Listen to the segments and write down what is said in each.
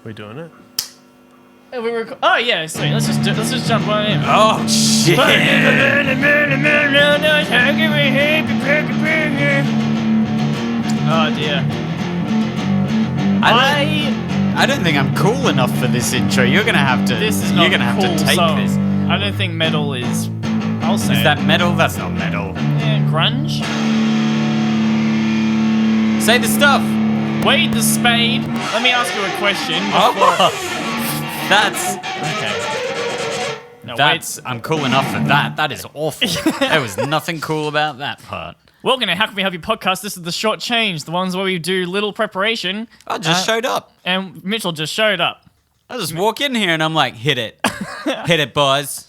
We doing it? Oh yeah, sweet. Let's just jump on in. Oh shit! Oh dear. I don't think I'm cool enough for this intro. You're gonna have to. This is not You're gonna have cool to take song. this. I don't think metal is. I'll say. Is that metal? That's not metal. Yeah, grunge? Say the stuff. Wayde the Spade. Let me ask you a question. That's. Okay. No, That's. I'm cool enough for that. That is awful. There was nothing cool about that part. Welcome to How Can We Help You podcast. This is the short change, the ones where we do little preparation. I just showed up. And Mitchell just showed up. I just walk in here and I'm like, hit it, hit it, boys.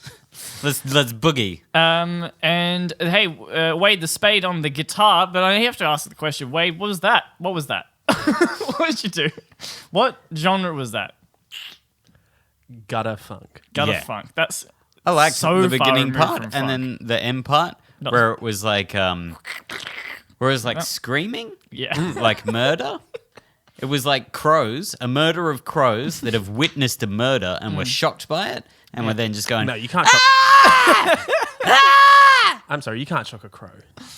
Let's boogie. And hey, Wayde the Spade on the guitar. But I have to ask the question, Wayde, what was that? What was that? What did you do? What genre was that? Gutter funk. Gutter Yeah. funk. That's I like so the far beginning removed part from and then funk. the end part where it was like screaming, Yeah. like murder. It was like crows, a murder of crows that have witnessed a murder and were shocked by it, and were then just going. No, you can't shock. I'm sorry, you can't shock a crow.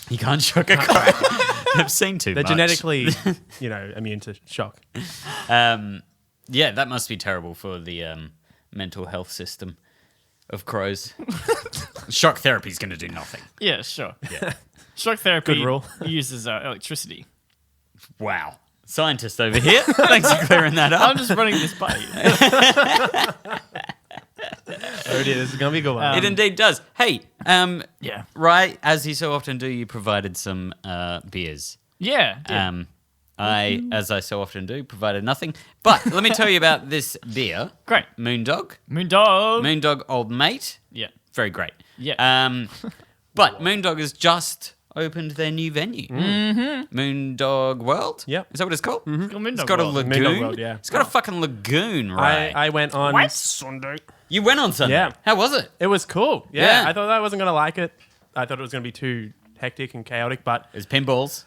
You can't shock a crow. I've seen too They're much. genetically, immune to shock. Yeah, that must be terrible for the mental health system of crows. Shock therapy is going to do nothing. Yeah, sure. Yeah. Shock therapy Good rule. uses electricity. Wow. Scientist over here. Thanks for clearing that up. I'm just running this by you. Oh dear, this is going to be a good one. It indeed does. Hey, Yeah. right, as you so often do, you provided some beers. Yeah. yeah. As I so often do, provided nothing. But let me tell you about this beer. Great. Moondog. Moondog. Old Mate. Yeah. Very great. Yeah. But Moondog has just opened their new venue. Mm-hmm. Moondog World? Yep. Is that what it's called? It's called Moondog It's got a World. lagoon. Moondog World, yeah. It's got a fucking lagoon, right? I went on What? Sunday. You went on Sunday. Yeah. How was it? It was cool. Yeah. Yeah. I thought I wasn't going to like it. I thought it was going to be too hectic and chaotic, but There's pinball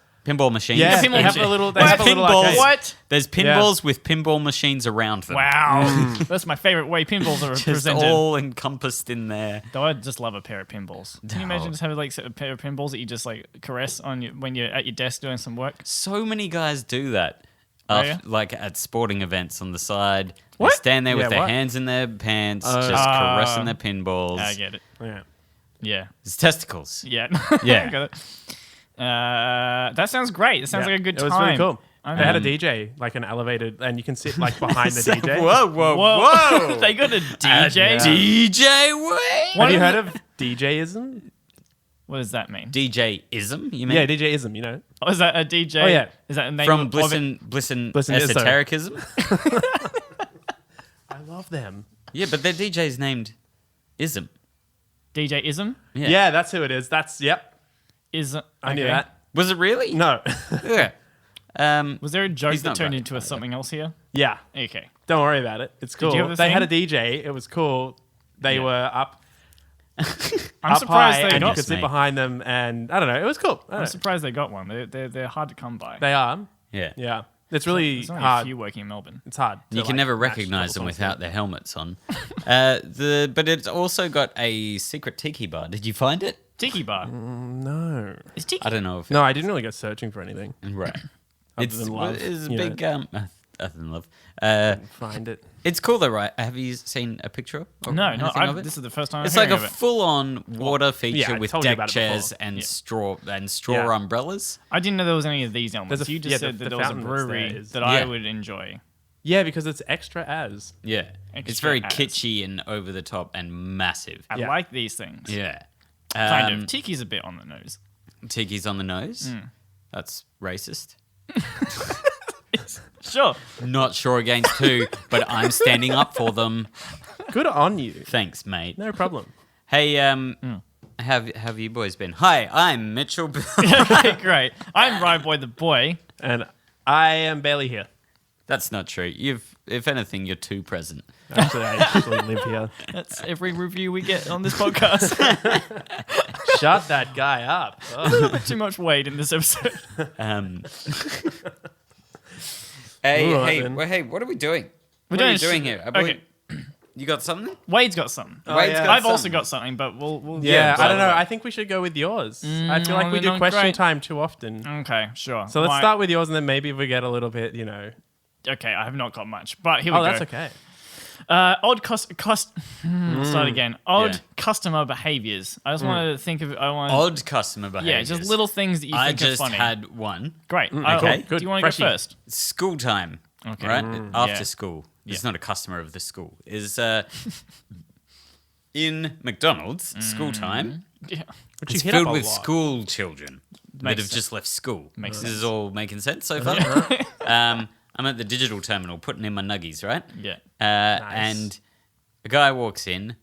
machines. yeah, pinball they have machine. a little. They What? have a little Pinballs. arcade. What? There's pinballs with pinball machines around them. Wow. That's my favorite way pinballs are Just presented. all encompassed in there. Though I just love a pair of pinballs. Can you imagine just having like a pair of pinballs that you just like caress on when you're at your desk doing some work? So many guys do that. yeah? Like at sporting events on the side. What? They stand there with Yeah, their what? hands in their pants, just caressing their pinballs. I get it. Yeah. Yeah. It's testicles. Yeah. Yeah. I got it. That sounds great. That sounds Yeah. like a good It was time. really cool. I'm They had a in. DJ, like an elevated, and you can sit like behind the DJ. Whoa. Whoa. They got a DJ. yeah. DJ Wayde. Have you heard of DJism? What does that mean? DJ-ism, you mean? Yeah, DJism, you know. Oh, is that a DJ? Oh, yeah. Is that a name From of Bliss it? and Bliss and Esotericism? I love them. Yeah, but their DJ's named Ism. DJ Ism? Yeah. Yeah, that's who it is. Yep. I knew that. Was it really? No. Yeah. Was there a joke He's that not turned right. into something else here? Yeah. Okay. Don't worry about it. It's cool. you have the They had a thing? DJ. It was cool. They Yeah. were up I'm up surprised high, they and you got. could sit mate. behind them, and I don't know. It was cool. I don't I'm know. surprised they got one. They're hard to come by. They are. Yeah. Yeah. It's really There's only a hard. few working in Melbourne. It's hard. You to, can like, never match recognize them all songs. without their helmets on. But it's also got a secret tiki bar. Did you find it? Tiki bar. No. Is Tiki? I don't know if No, I didn't really go searching for anything. right. Other than love, It's a you big know. other than love. Find it. It's cool though, right? Have you seen a picture or No, anything of it? this is the first time It's I'm like a hearing of it. full-on water feature yeah, I with told you deck about it chairs before. and Yeah. straw Yeah. umbrellas. I didn't know there was any of these elements. There's a- You just yeah, said the that there was a fountain that's brewery there is- that I Yeah. would enjoy. Yeah, because it's extra as. Yeah, it's Extra very ass. kitschy and over the top and massive. I Yeah. like these things. Yeah, Kind of. Tiki's a bit on the nose. Tiki's on the nose. Mm. That's racist. Sure. Not sure against who, but I'm standing up for them. Good on you. Thanks, mate. No problem. Hey, have you boys been? Hi, I'm Mitchell. Great. I'm Rye Boy the Boy. And I am barely here. That's not true. If anything, you're too present. Actually, I actually live here. That's every review we get on this podcast. Shut that guy up. A little bit too much Wayde in this episode. Hey, All right, hey, then. well, hey, what are we doing? What are you doing here? Okay. You got something? Wade's got something. Wade's yeah. got I've also something. got something, but we'll Yeah, Yeah, I don't know. well, I think we should go with yours. I feel like we they're do not question great. time too often. Okay, sure. So let's start with yours, and then maybe if we get a little bit, Okay, I have not got much, but here we Oh, go. that's okay. Odd start again. Odd Yeah. customer behaviors. I just wanted to think of. Odd customer behavior. Yeah, just little things that you I think just are funny. had one. Great. okay. Do Good. you want to go Freshie. first? School time. Okay. Right? After Yeah. school. It's Yeah. not a customer of the school. Is in McDonald's, school time. Yeah. Which It's you hit up filled a with lot. school children that Makes have just left school. Makes This sense. is all making sense so far. I'm at the digital terminal putting in my nuggies, right? Yeah. And a guy walks in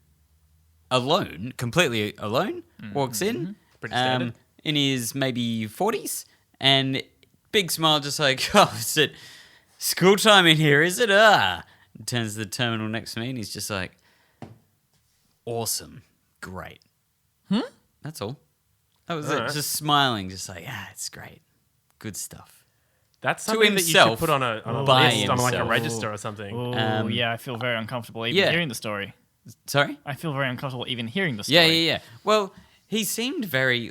alone, completely alone, walks in, Pretty standard. in his maybe 40s, and big smile, just like, oh, is it school time in here, is it? Turns to the terminal next to me, and he's just like, awesome, great. That's all. That was it. Alright. Just smiling, just like, it's great. Good stuff. That's To something that you should himself, put on a by list, on like a himself. register or something. Oh, yeah, I feel very uncomfortable even yeah. hearing the story. Sorry? I feel very uncomfortable even hearing the story. Yeah. Well, he seemed very,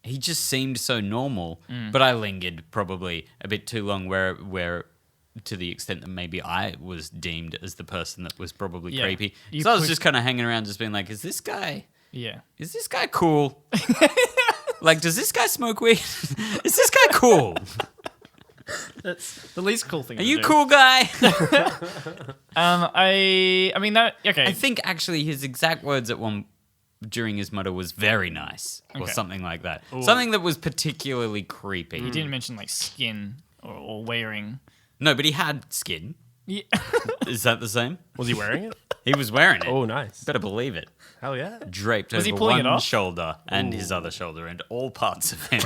he just seemed so normal, but I lingered probably a bit too long where to the extent that maybe I was deemed as the person that was probably Yeah. creepy. You So I was push- just kind of hanging around just being like, is this guy cool? Like, does this guy smoke weed? Is this guy cool? That's the least cool thing. Are to you do. cool guy? I mean that. Okay. I think actually his exact words at one during his motto was very nice or Okay. something like that. Something that was particularly creepy. he didn't mention like skin or wearing. No, but he had skin. Yeah. Is that the same? Was he wearing it? He was wearing it. Oh, nice. Better believe it. Hell yeah. Draped Was he over pulling it one off? shoulder and his other shoulder, and all parts of him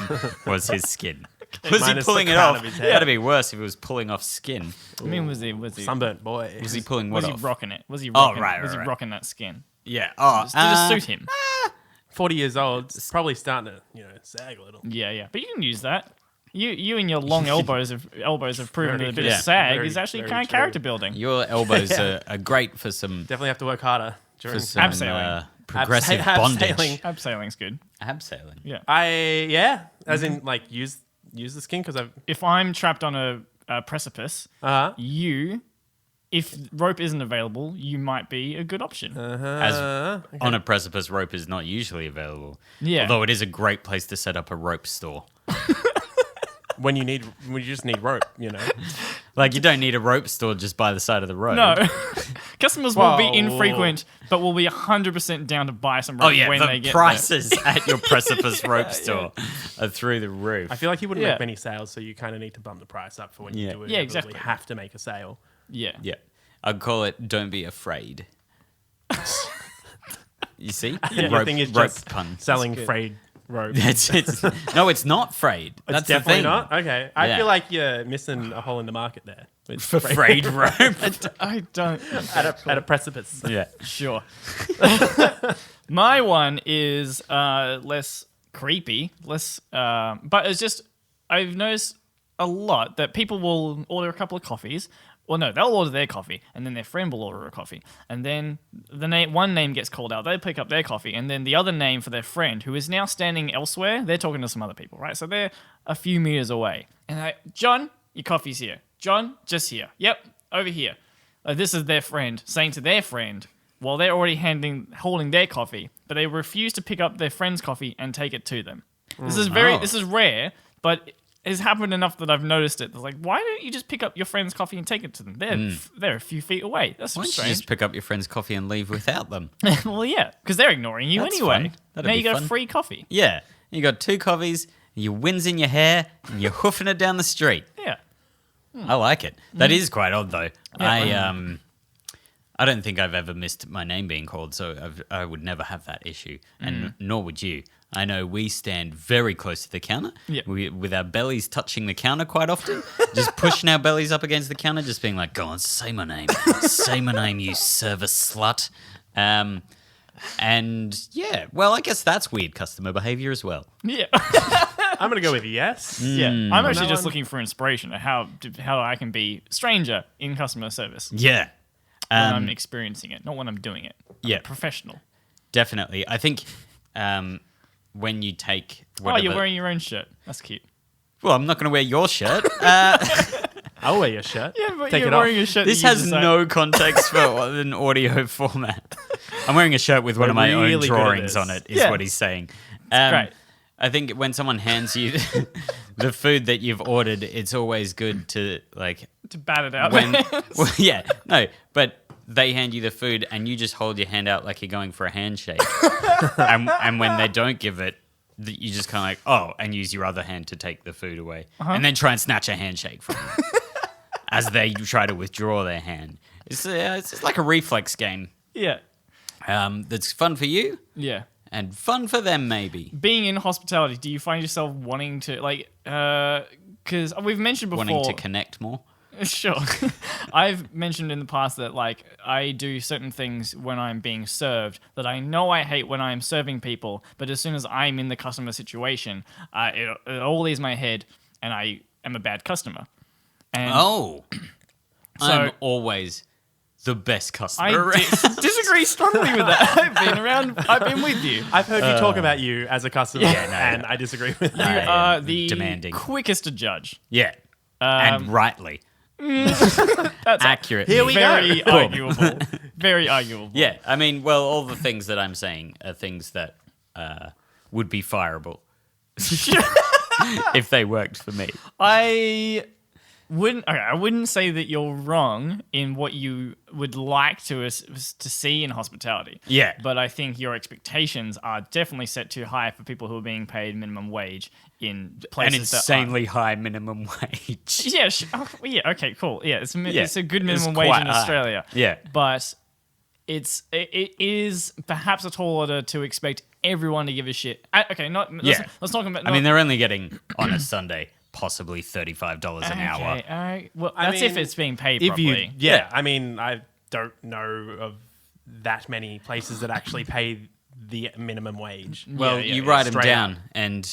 was his skin. Was he Minus the pulling it crown off? of his It head. had to be worse if he was pulling off skin. I mean, was he Sunburnt boy. Was he pulling what was he off? rocking it? Was he Oh, rocking? right, Was he right. rocking that skin? Yeah. Oh, Did it suit him? 40 years old. It's probably starting to, sag a little. Yeah. But you can use that. You and your long elbows have proven that a bit Yeah. of sag Very- is actually very kind of true. character building. Your elbows are great for some, Definitely have to work harder during. Abseiling. progressive Abseiling. bondage. Abseiling's good. Abseiling. Yeah. As in like use the skin because I've. If I'm trapped on a precipice, if rope isn't available, you might be a good option. As on a precipice, rope is not usually available. Yeah. Although it is a great place to set up a rope store. when you just need rope, Like, you don't need a rope store just by the side of the road. No. Customers will be Whoa. infrequent, but will be 100% down to buy some rope Oh, yeah. when they The get prices at your precipice rope store are through the roof. I feel like he wouldn't Yeah. make many sales, so you kind of need to bump the price up for when Yeah. you do Yeah, inevitably exactly. have to make a sale. there. Yeah. Yeah. I'd call it Don't Be Afraid. You see? Your thing is rope just pun. selling good. frayed rope. No, it's not frayed. That's It's definitely the thing. not. Okay, I Yeah. feel like you're missing a hole in the market there. with For frayed rope. I don't. at a precipice. Yeah. Sure. My one is less creepy, but it's just I've noticed a lot that people will order a couple of coffees. Well, no, they'll order their coffee, and then their friend will order a coffee, and then one name gets called out. They pick up their coffee, and then the other name for their friend, who is now standing elsewhere, they're talking to some other people, right? So they're a few meters away, and John, your coffee's here. John, just here. Yep, over here. This is their friend saying to their friend, while they're already holding their coffee, but they refuse to pick up their friend's coffee and take it to them. This is this is rare, but it's happened enough that I've noticed it. It's like, why don't you just pick up your friend's coffee and take it to them? They're a few feet away. That's Why don't you strange. just pick up your friend's coffee and leave without them? Well, yeah, because they're ignoring you That's anyway. fun. That'd Now be you got fun. a free coffee. Yeah. You got 2 coffees, your wind's in your hair, and you're hoofing it down the street. Yeah. I like it. That is quite odd, though. I don't think I've ever missed my name being called, so I would never have that issue, and nor would you. I know we stand very close to the counter, Yep. with our bellies touching the counter quite often, just pushing our bellies up against the counter, just being like, "Go on, say my name, say my name, you service slut." And yeah, well, I guess that's weird customer behavior as well. Yeah. I'm going to go with yes. Yeah, I'm actually No just one- looking for inspiration of how I can be stranger in customer service Yeah. when I'm experiencing it, not when I'm doing it. I'm Yeah. a professional. Definitely. I think when you take whatever... Oh, you're wearing your own shirt. That's cute. Well, I'm not going to wear your shirt. I'll wear your shirt. Yeah, but Take you're it off. wearing a shirt. This that you has decide- no context for an audio format. I'm wearing a shirt with one of my really own good at drawings this. on it, is Yeah. what he's saying. great. I think when someone hands you the food that you've ordered, it's always good to, like... to bat it out. When, well, yeah, no, but they hand you the food and you just hold your hand out like you're going for a handshake. and when they don't give it, you just kind of like, oh, and use your other hand to take the food away. And then try and snatch a handshake from them as they try to withdraw their hand. It's just like a reflex game yeah, that's fun for you yeah. and fun for them, maybe. Being in hospitality, do you find yourself wanting to like? Because we've mentioned before. Wanting to connect more. Sure. I've mentioned in the past that like I do certain things when I'm being served that I know I hate when I'm serving people, but as soon as I'm in the customer situation, it all leaves my head and I am a bad customer. And Oh, So- I'm always the best customer. I disagree strongly with that. I've been with you. I've heard you talk about you as a customer, Yeah, no, and no. I disagree with You that. are am the demanding. quickest to judge. Yeah, and rightly. That's Accurate. Here we go. very arguable. Very arguable. Yeah, I mean, well, all the things that I'm saying are things that would be fireable if they worked for me. I wouldn't say that you're wrong in what you would like to see in hospitality. Yeah. But I think your expectations are definitely set too high for people who are being paid minimum wage in An places that insanely high minimum wage. yeah, yeah, okay, cool. Yeah, it's a good It's minimum wage quite in high. Australia. Yeah. But it is perhaps a tall order to expect everyone to give a shit. Let's talk about. I mean, they're only getting on a Sunday possibly $35 an hour. Okay, all right. Well, I that's if mean, it's being paid If properly. you, Yeah. I mean, I don't know of that many places that actually pay the minimum wage. Well, Yeah, you yeah, write them straight down, and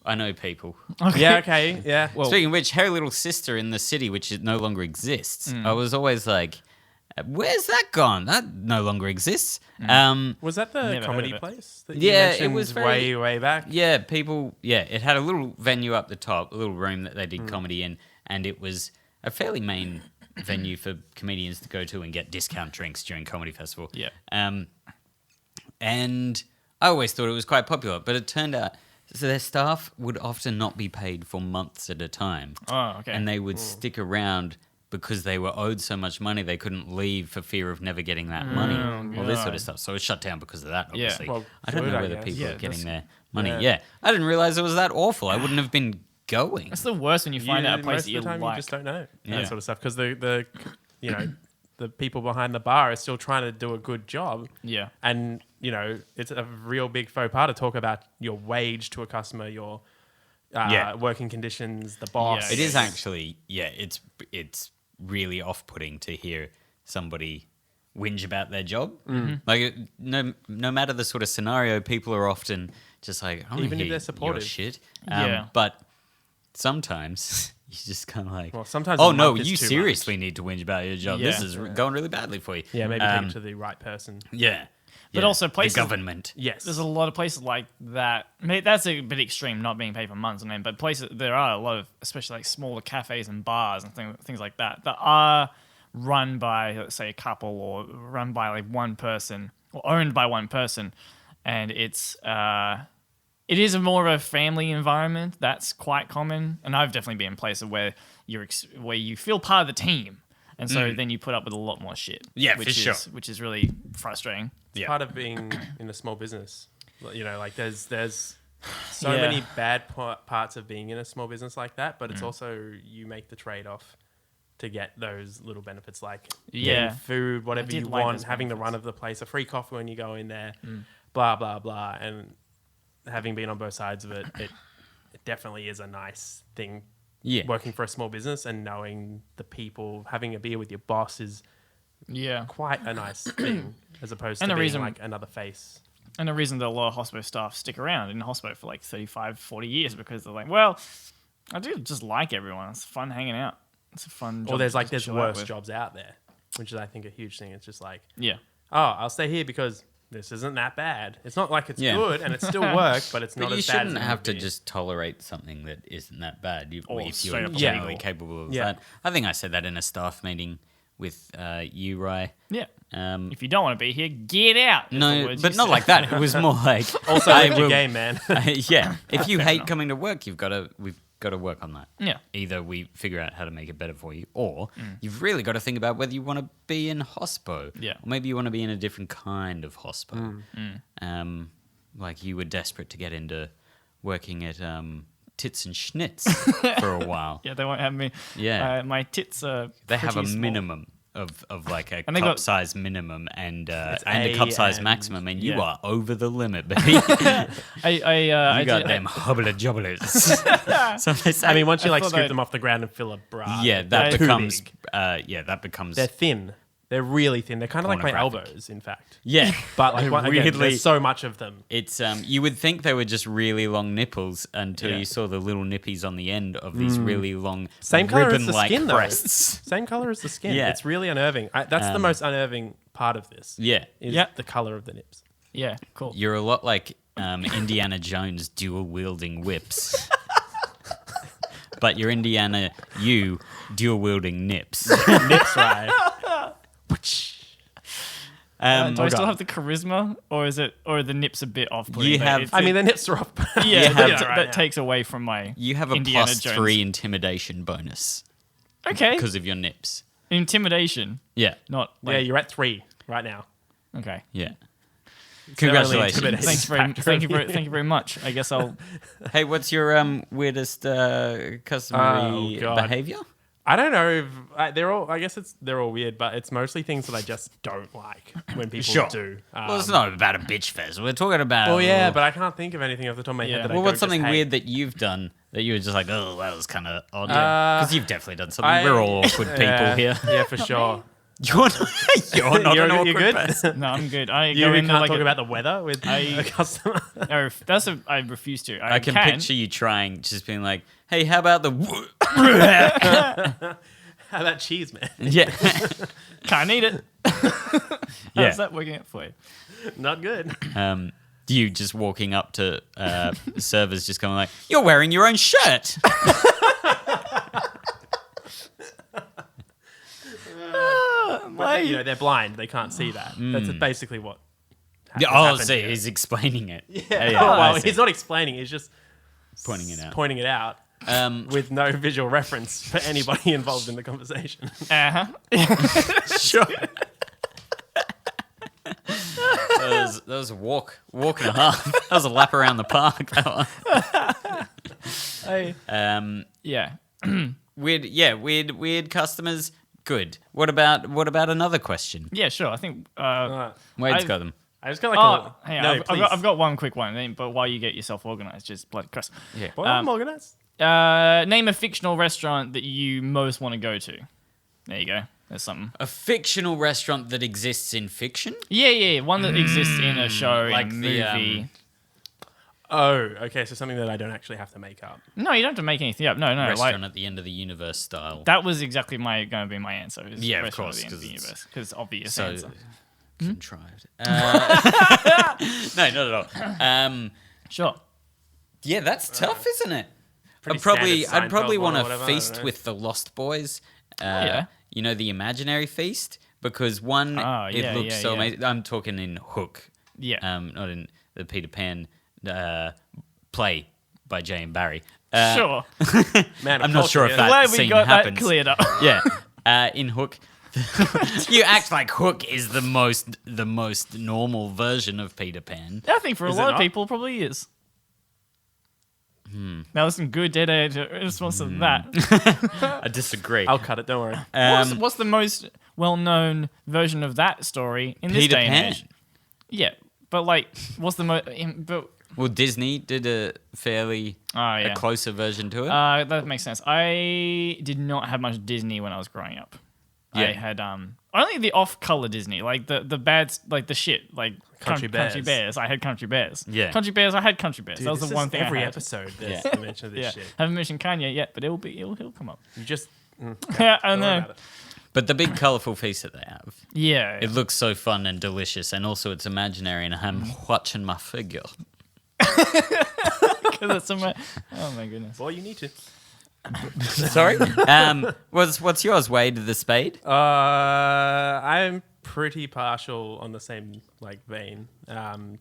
I know people. Yeah, okay, yeah. Well, Speaking of which, Her Little Sister in the city, which no longer exists, I was always like, where's that gone? That no longer exists. Was that the Never comedy heard of it. place that you Yeah, it mentioned was very- way back? Yeah, it had a little venue up the top, a little room that they did comedy in, and it was a fairly main venue for comedians to go to and get discount drinks during comedy festival. Yeah. And I always thought it was quite popular, but it turned out so their staff would often not be paid for months at a time. Oh, okay. And they would stick around because they were owed so much money they couldn't leave for fear of never getting that money. All this sort God. of stuff. So it was shut down because of that, Yeah. obviously. Well, I don't good, know I whether guess. people Yeah, are getting that's- their money. yeah. Yeah. I didn't realize it was that awful. I wouldn't have been going. That's the worst when you find out a place most that you of the time like. you just don't know Yeah. that sort of stuff because the you know the people behind the bar are still trying to do a good job. Yeah. And it's a real big faux pas to talk about your wage to a customer, your working conditions, the boss. Yeah, It is actually, it's really off-putting to hear somebody whinge about their job. Like, no matter the sort of scenario, people are often just like, I don't Even if hear they're supportive. your shit. Yeah. But sometimes you just kind of like, Well, sometimes oh a no, month is you too seriously need to whinge about your job. This Yeah. is going really badly for you. Yeah, maybe take it to the right person. Yeah. But Yeah. also places- the government. Yes. There's a lot of places like that. I mean, that's a bit extreme, not being paid for months. I mean, but places there are a lot of, especially like smaller cafes and bars and things like that are run by, let's say, a couple or run by like one person or owned by one person, and it is a more of a family environment. That's quite common, and I've definitely been in places where where you feel part of the team, and so then you put up with a lot more shit. Yeah, for which sure. which is really frustrating. Yeah. Part of being in a small business. Like there's so Yeah. many bad parts of being in a small business like that, but it's also you make the trade-off to get those little benefits like Yeah. getting food, whatever did you like want, those having the benefits. run of the place, a free coffee when you go in there, blah, blah, blah. And having been on both sides of it, it definitely is a nice thing Yeah. working for a small business and knowing the people, having a beer with your boss is Yeah. quite a nice thing as opposed And to the being reason- like another face. And the reason that a lot of hospital staff stick around in hospital for like 35, 40 years because they're like, well, I do just like everyone. It's fun hanging out. It's a fun job. Or there's to like just there's chill out worse with. jobs out there, which is I think a huge thing. It's just like, Yeah. oh, I'll stay here because this isn't that bad. It's not like it's Yeah. good and it's still work, but it's not But you as bad as shouldn't it have would to be. just tolerate something that isn't that bad. Or If straight you're up genuinely illegal. capable of Yeah. that. I think I said that in a staff meeting with you, Rye. Yeah. Um, If you don't want to be here, get out. is the no, words but you not said. like that. It was more like Also, I lift your will- game, man. yeah. If you Fair hate enough. coming to work, we've got to work on that. Yeah. Either we figure out how to make it better for you, or you've really got to think about whether you want to be in hospo. Yeah. Or maybe you want to be in a different kind of hospo. Like you were desperate to get into working at Tits and Schnitz for a while. Yeah, they won't have me. Yeah. My tits are They have a pretty small. minimum of like a And they cup got- size minimum and a A cup size and- maximum, and you yeah. are over the limit, baby. you I got did- them hubble jobblers. So they say- I mean, once you I like thought scoop I'd- them off the ground and fill a bra, yeah, that they're too becomes big. that becomes They're thin. They're really thin. They're kind of like my Pornographic. elbows, in fact. yeah, But like, again, weirdly, there's so much of them. it's you would think they were just really long nipples until Yeah. you saw the little nippies on the end of these really long Same color as the ribbon-like skin, though. breasts. Same color as the skin. Yeah. It's really unnerving. That's the most unnerving part of this. Yeah, Is Yeah. the color of the nips. Yeah, cool. you're a lot like Indiana Jones dual wielding whips. But you're Indiana, you dual wielding nips. Nips, right? Do I oh, still God. have the charisma, or is it, or are the nips a bit off? You have- I mean, the nips are off. yeah, have- that, right that now. takes away from my. You have a Indiana plus Jones. 3 intimidation bonus Okay, because of your nips. intimidation, Yeah, not Yeah, like, you're at 3 right now. okay. yeah. the only Congratulations. intimidation. Thanks very, factor thank you of very, you. thank you very much. I guess I'll. Hey, what's your weirdest customary Oh, God. behavior? I don't know. If, they're all. I guess they're all weird, but it's mostly things that I just don't like when people Sure. do. Well, it's not about a bitch fest. We're talking about. Well, yeah, but I can't think of anything off the top of my Yeah. head that I Well, don't what's something just hate. weird that you've done that you were just like, oh, that was kind of odd? Because you've definitely done something. I- We're all awkward people Yeah, here. Yeah, for sure. You're not, you're not an awkward you're good. person. No, I'm good. I You go can't in there like talk a- about the weather with a customer. No, I refuse to. I can picture you trying, just being like, hey, how about the. How about cheese, man? Yeah. Can't eat it. Yeah. How's that working out for you? Not good. You just walking up to servers, just going like, "You're wearing your own shirt." But, you know, they're blind. They can't see that. That's basically what. Yeah, happened see, here. he's explaining it. Yeah. Yeah, I well, see. he's not explaining. He's just Pointing it out. Pointing it out Um, with no visual reference for anybody involved in the conversation. Uh huh. Sure. that was a walk and a half. That was a lap around the park. That one. Yeah. Weird customers. Good. What about another question? Yeah, sure. I think. Wade's I've- got them. I just got like Oh, a. hey, No, I've got one quick one. But while you get yourself organized, just bloody Christ. Yeah. Well, I'm organized. Name a fictional restaurant that you most want to go to. There you go. There's something. A fictional restaurant that exists in fiction? Yeah. One that exists in a show, like in a the, movie. Oh, okay. So something that I don't actually have to make up. No, you don't have to make anything up. No. Restaurant Like, at the end of the universe style. that was exactly going to be my answer. is Yeah, of Restaurant course, at the end of the 'cause it's universe. Because obvious So answer. contrived. No, not at all. Sure. Yeah, that's tough, isn't it? Pretty I'd probably Seinfeld want one or to whatever, I feast don't know. with the Lost Boys. Yeah. You know, the imaginary feast? Because one, Oh, it yeah, looks yeah, so yeah. amazing. I'm talking in Hook, Yeah. not in the Peter Pan play by Jay and Barry. Sure. Man, I'm not sure if that Glad we scene got happens. that cleared up. Yeah, in Hook, you act like Hook is the most normal version of Peter Pan. I think for a Is it lot of not? people, it probably is. Now, there's some good dead air response to that. I disagree. I'll cut it. Don't worry. What's the most well-known version of that story in this Peter day Pan. and age? Yeah, but like, what's the most? But Well, Disney did a fairly yeah. a closer version to it. That makes sense. I did not have much Disney when I was growing up. I had only the off-color Disney, like the bad, like the shit, like Country Bears. I had Country Bears. Yeah. Country Bears. I had Country Bears. Dude, that was this the one is thing. every I had. episode there's Yeah. a mention of this Yeah, shit. haven't mentioned Kanye yet, but he'll come up. You just Yeah, I don't worry know. about it. But the big colourful feast that they have, Yeah, it looks so fun and delicious, and also it's imaginary, and I'm watching my figure. that's oh my goodness. Well, you need to. Sorry. What's yours, Wade? The spade? I'm pretty partial on the same vein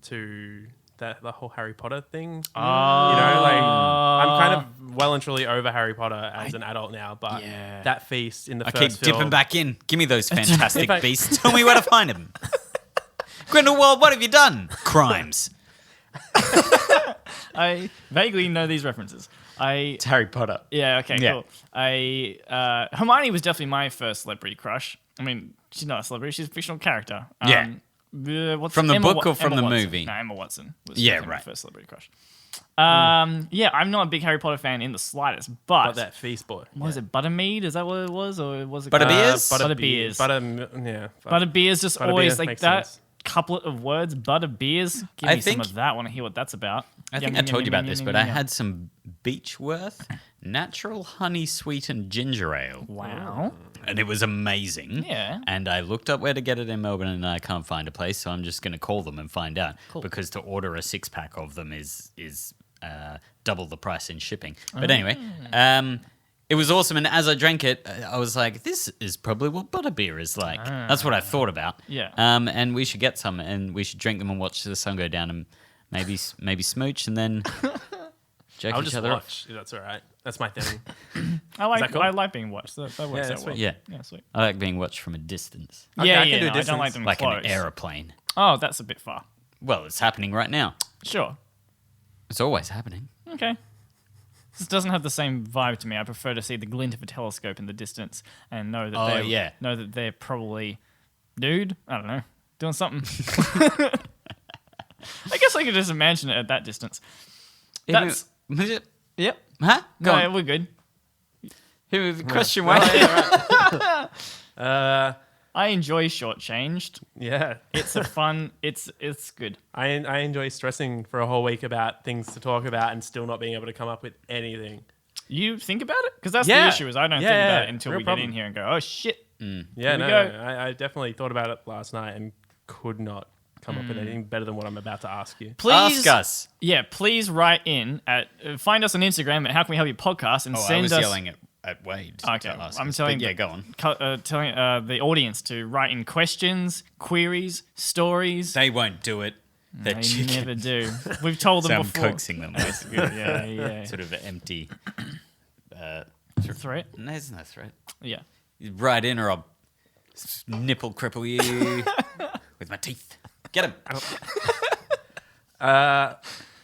to the whole Harry Potter thing. You know, I'm kind of well and truly over Harry Potter as an adult now, but Yeah. that feast in the I first keep film, dipping back in. Give me those fantastic In fact- beasts. Tell me where to find them. Grindelwald, what have you done? Crimes. I vaguely know these references. It's Harry Potter. Yeah, okay, Yeah. cool. Hermione was definitely my first celebrity crush. I mean, she's not a celebrity; she's a fictional character. Yeah. What's From the Emma book or from Emma the Watson. movie? No, Emma Watson was Yeah, definitely my right. first celebrity crush. Yeah, I'm not a big Harry Potter fan in the slightest, but but that feast boy. what was it? Buttermead? Is that what it was, or was it Butterbeers? Butterbeers. Butterbeers. Butterbeers just Butterbeer always like makes that sense. couplet of words. Butterbeers. Give I me some think- of that. I want to hear what that's about. I think I told you about this, but I had some Beechworth natural honey sweetened ginger ale. Wow. And it was amazing. Yeah. And I looked up where to get it in Melbourne, and I can't find a place, so I'm just going to call them and find out. Cool. Because to order a 6-pack of them is double the price in shipping. But anyway, it was awesome. And as I drank it, I was like, this is probably what butterbeer is like. That's what I thought about. Yeah. And we should get some, and we should drink them and watch the sun go down, and maybe smooch, and then jerk I'll each just other up. watch. If that's all right. That's my thing. I that cool? like being watched. That works that's out well. sweet. Yeah. Yeah, sweet. I like being watched from a distance, Okay, Yeah, I can do no, I don't distance. like them like close. an aeroplane. Oh, that's a bit far. Well, it's happening right now. Sure. It's always happening. Okay. This doesn't have the same vibe to me. I prefer to see the glint of a telescope in the distance and know that know that they're probably nude. I don't know, doing something. I guess I could just imagine it at that distance. That's yep. Huh? Go No, on. we're good. Here, the question, Wayne. I enjoy Shortchanged. Yeah. It's a fun. It's good. I enjoy stressing for a whole week about things to talk about and still not being able to come up with anything. You think about it because that's Yeah. the issue. Is I don't Yeah, think yeah, about it until real we problem. get in here and go, oh shit. Yeah, Here we no, go. I definitely thought about it last night and could not come up with anything better than what I'm about to ask you. Please Ask us. Yeah, please write in at find us on Instagram at How Can We Help You Podcast and Oh, I send was us. yelling at Wade. Okay, to ask I'm us, telling. but yeah, go on. Telling the audience to write in questions, queries, stories. They won't do it. They're They chicken. never do. We've told them So I'm before. coaxing them. That's good. Yeah, yeah. Sort of an empty. Threat. No, there's no threat. Yeah. You write in, or I'll nipple cripple you with my teeth. Get him.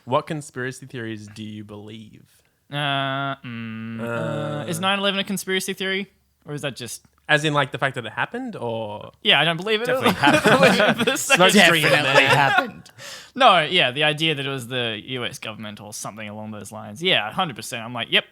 What conspiracy theories do you believe? Is 9/11 a conspiracy theory, or is that just? As in, the fact that it happened, or Yeah, I don't believe it. Definitely happened. Definitely happened. No, yeah, the idea that it was the U.S. government or something along those lines. Yeah, 100%. I'm like, yep,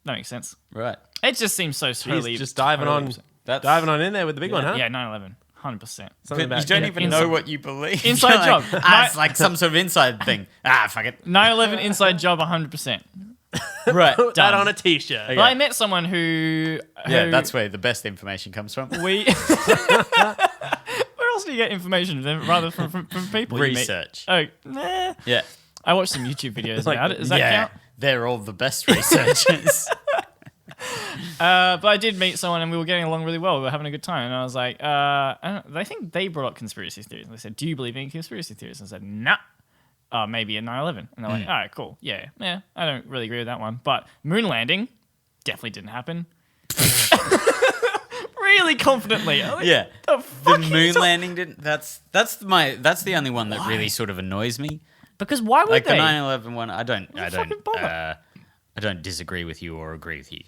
that makes sense. Right. It just seems so totally. Jeez, just diving totally on, diving on in there with the big one, huh? Yeah, 9/11, 100%. Something But you about don't even know what you believe. Inside You're like, job. It's like some sort of inside thing. Fuck it. 9/11 inside job, 100%. Right. Put that Done. on a t-shirt. Okay. But I met someone who Yeah, that's where the best information comes from. we. Where else do you get information rather from people? you meet? Research. Oh, nah. Yeah. I watched some YouTube videos about it. Does that count? They're all the best researchers. But I did meet someone and we were getting along really well. We were having a good time. And I was like, I think they brought up conspiracy theories. And they said, do you believe in conspiracy theories? And I said, nah. Maybe a 9/11. And they're like, all right, cool. Yeah, I don't really agree with that one. But moon landing definitely didn't happen. Really confidently. I'm like, Yeah. The The fuck are you moon talking- landing didn't. That's the only one that really sort of annoys me. Because why would Like they? the 9/11 one, I don't fucking bother? I don't disagree with you or agree with you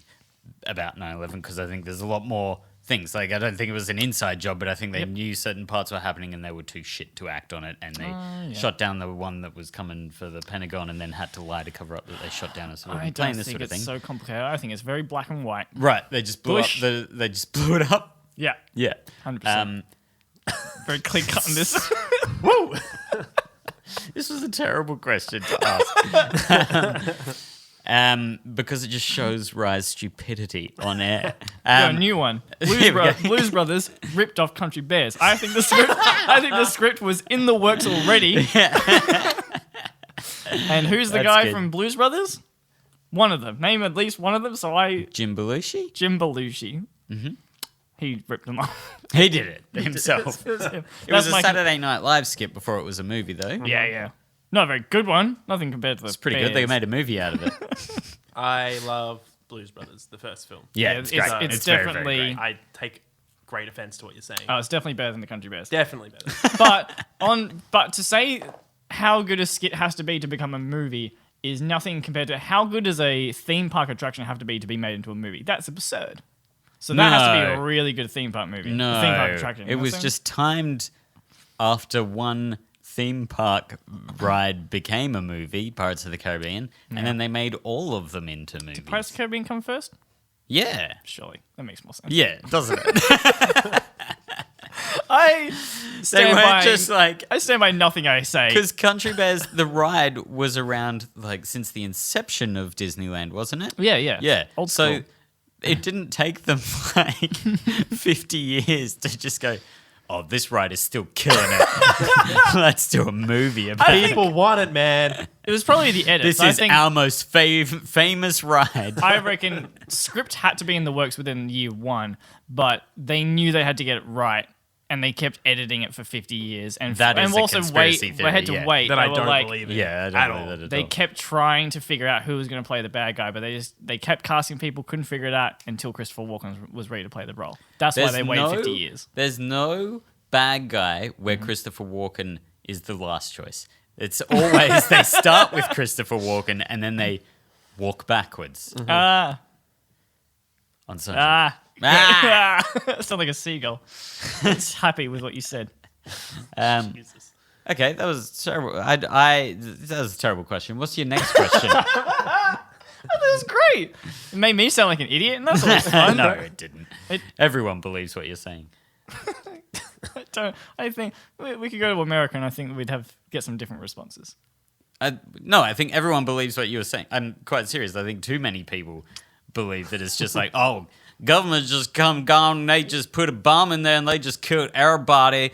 about 9/11 because I think there's a lot more things. Like I don't think it was an inside job, but I think they knew certain parts were happening and they were too shit to act on it, and they shot down the one that was coming for the Pentagon and then had to lie to cover up that they shot down a sort I of don't plane. This think sort of it's thing. so complicated. I think it's very black and white. Right, they just blew Bush. up. They just blew it up. Yeah, Yeah. 100%. Very clear cut on this. Woo! This was a terrible question to ask. Because it just shows Rye's stupidity on air. A new one. Blues Brothers ripped off Country Bears. I think the script was in the works already. And who's the That's guy good. from Blues Brothers? One of them. Name at least one of them. Jim Belushi? Jim Belushi. Mm-hmm. He ripped them off. He did it himself. It was him. It was a my- Saturday Night Live skit before it was a movie, though. Yeah. Not a very good one. Nothing compared to the It's pretty good. They made a movie out of it. I love Blues Brothers, the first film. Yeah, Yeah, it's it's- great. it's very, definitely- very great. I take great offense to what you're saying. Oh, it's definitely better than the Country Bears. Definitely better. But to say how good a skit has to be to become a movie is nothing compared to how good does a theme park attraction have to be made into a movie. That's absurd. So that has to be a No. really good theme park movie. No, Theme park attraction. it was just timed after one theme park ride became a movie, Pirates of the Caribbean, and then they made all of them into movies. Pirates of the Caribbean come first? Yeah. Surely. That makes more sense. Yeah, doesn't it? I They stand weren't by, just like... I stand by nothing I say. Because Country Bears, the ride was around like since the inception of Disneyland, wasn't it? Yeah. Yeah. Old so school. it didn't take them like 50 years to just go, oh, this ride is still killing it. Let's do a movie about it. People want it, man. It was probably the edits. This I is think, our most famous ride. I reckon script had to be in the works within year one, but they knew they had to get it right. And they kept editing it for 50 years, and That is a also conspiracy wait. theory, they had to yeah. wait. That They I were don't like, believe in. Yeah, I at don't all. believe that at They all. kept trying to figure out who was going to play the bad guy, but they kept casting people, couldn't figure it out until Christopher Walken was ready to play the role. That's why they waited 50 years. There's no bad guy where Christopher Walken is the last choice. It's always they start with Christopher Walken and then they walk backwards on something. Sound like a seagull. It's happy with what you said. Jesus. Okay, that was terrible. That was a terrible question. What's your next question? That was great. It made me sound like an idiot, and that's always fun. No, it didn't. Everyone believes what you're saying. I think we could go to America, and I think we'd get some different responses. No, I think everyone believes what you were saying. I'm quite serious. I think too many people believe that it's just like, oh, government just come down, they just put a bomb in there and they just killed everybody.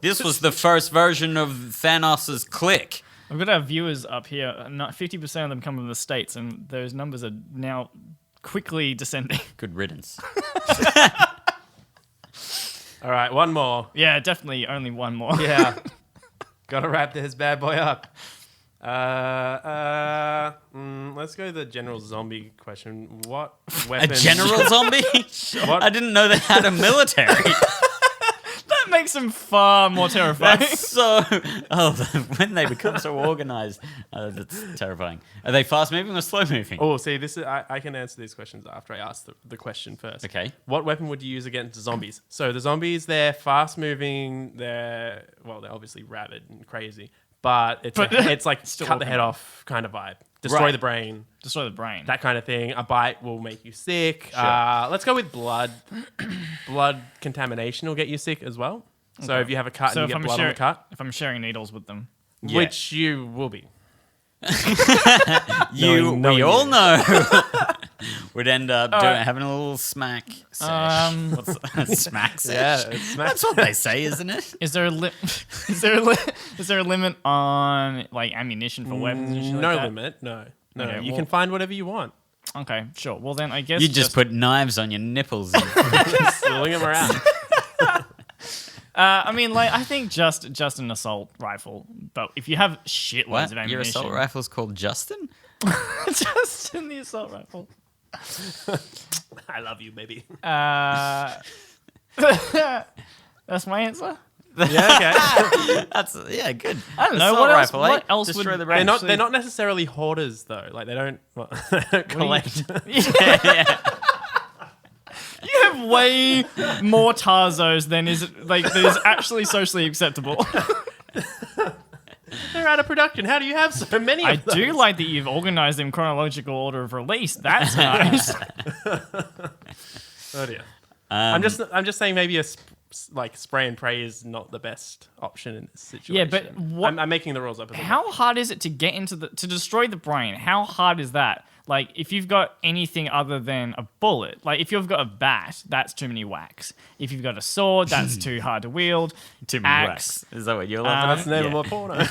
This was the first version of Thanos' click. We've got our viewers up here. 50% of them come from the States, and those numbers are now quickly descending. Good riddance. All right, one more. Yeah, definitely only one more. Yeah. Gotta wrap this bad boy up. Let's go to the general zombie question. What A weapon? general zombie? What? I didn't know they had a military. That makes them far more terrifying. That's so... Oh, when they become so organized. That's terrifying. Are they fast moving or slow moving? Oh, see, this is I can answer these questions after I ask the question first. Okay. What weapon would you use against zombies? So the zombies, they're fast moving. They're obviously rabid and crazy, but it's like Still cut the walking head around. off kind of vibe. Destroy Right. the brain, Destroy the brain. that kind of thing. A bite will make you sick. Sure. Let's go with blood. Blood contamination will get you sick as well. So if you have a cut so and if you I'm, get blood on the cut, if I'm sharing needles with them. Yeah. which you will be. We knowing all you. know would end up right. having a little smack sesh. What's a smack sesh? Yeah, it's smack- That's what they say, isn't it? Is there a is there a limit on like ammunition for weapons and shit No like that? limit. No. Okay, You well- can find whatever you want. Okay, sure. Well then, I guess You just put knives on your nipples. Swing them around. I mean, like I think just an assault rifle. But if you have shitloads What? of ammunition, Your assault rifle's called Justin? just in the assault rifle. I love you, baby. That's my answer. Yeah, okay. That's good. I don't know, Assault what else- rifle, what eh? else Destroy would- the brain. They're not necessarily hoarders though. Like they don't collect. You have way more Tarzos than is actually socially acceptable. They're out of production. How do you have so many of I them? do like that you've organized them chronological order of release. That's nice. Oh dear. I'm just saying maybe like spray and pray is not the best option in this situation. Yeah, but what? I'm making the rules up. How hard is it to get into to destroy the brain? How hard is that? Like, if you've got anything other than a bullet, like if you've got a bat, that's too many whacks. If you've got a sword, that's too hard to wield. Too many Axe. whacks. Is that what you're laughing That's the name of my porno.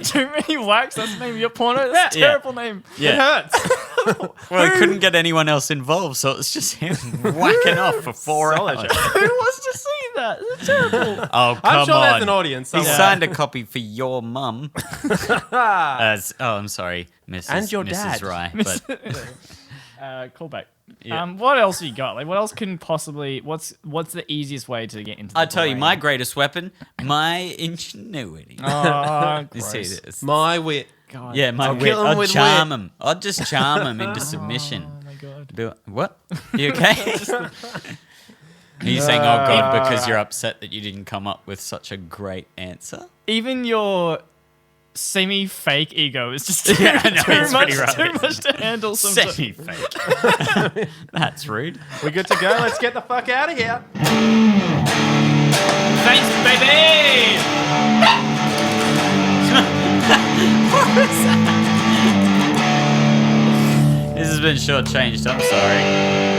Too many whacks. That's the name of your porno. That's a terrible name. It hurts. Well, he couldn't get anyone else involved, so it's just him whacking off for 4 Solid hours. joke. Who wants to see that? That's terrible. Oh, come I'm sure on. there's an audience. He somewhere. signed a copy for your mum. I'm sorry, Mrs. And your Mrs. dad. Rye. But Callback. Yeah. What else you got? Like, what else can possibly? What's the easiest way to get into? I'll tell you, my greatest weapon, my ingenuity. Oh, You see gross. this? My wit. God. Yeah, my I'll wit. kill him I'd with charm wit. him. I'd just charm him into submission. Oh my god. What? You okay? Are you saying, oh God, because you're upset that you didn't come up with such a great answer? Even your semi-fake ego is just too, Yeah, I know, too it's much. pretty rough. Too much to handle. Sometimes. Semi-fake. That's rude. We're good to go. Let's get the fuck out of here. Thanks, baby. This has been shortchanged. I'm sorry.